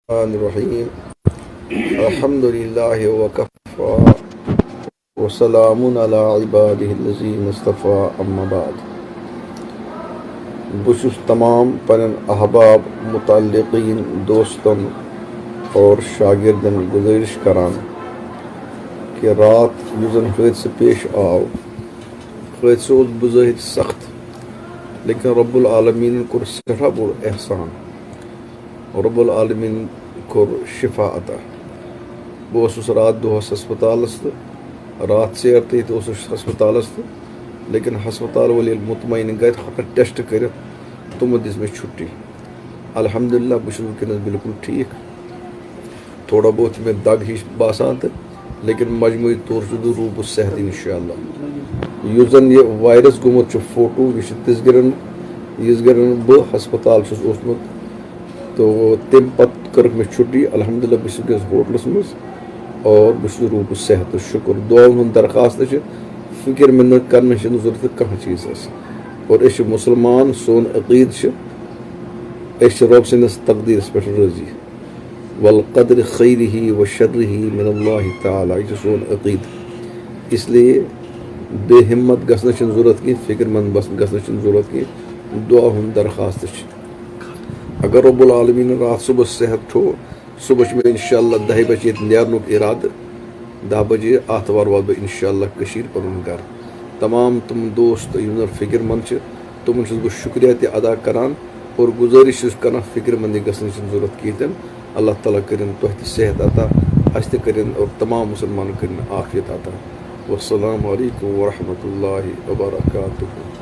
الرحمن الرحیم الحمد للہ وکفى وسلام علی عبادہ الذین اصطفى اما بعد بشس تمام پنن احباب متعلقین دوستن اور شاگردن گزارش کران کہ رات یزن حادثہ پیش آو حادثہ بظاہر سخت لیکن رب العالمین کور سٹھاہ بوڑ احسان رب العالمین کور شفا عطا بہس رات دہس ہسپتالس تو رات ژیر تھی ہسپتالس تو لیکن ہسپتال وال مطمئن گھر ہکن ٹیسٹ کر تمو دس مے چھٹی الحمدللہ بہس ونکس بالکل ٹھیک تھوڑا بہت میں دگ ہش باسان تو لیکن مجموعی طور سے روح بہت صحت انشاءاللہ یس زن یہ وائرس گومت فوٹو یہ تس گرن یس گرن بہ ہسپتال اوسمت تو تم پتہ کر میں چھٹی الحمدللہ بہس ونکس ہوٹلس مز اور بہس روح صحت شکر دعاؤن ہند درخواست فکر منت کرنے ضرورت کھانا چیز اور اس مسلمان سون عقید اس رب سندس تقدیرس پہ راضی والقدر خیرہ و شرہ من اللہ تعالی یہ سون عقید اس لیے بے ہمت گھنہ ضرورت کی فکر مند گھنہ ضرورت کی دعا ہند درخواست اگر رب العالمین رات صبح صحت تھو صبح میں انشاءاللہ 10 بجے نیرنک ارادہ 10 بجے آتوار وات بہ انشاءاللہ کشیر پنن گھر تمام تم دوست یم فکر مند تمن چھس بہ شکریہ تہ ادا کران اور گزارش چھس کران فکر مندی گھنہ ضرورت کیتن اللہ تعالیٰ کرن تہ تہ صحت عطا اس تہ کرن اور تمام مسلمان کرن عافیت عطا والسلام علیکم ورحمۃ اللہ وبرکاتہ.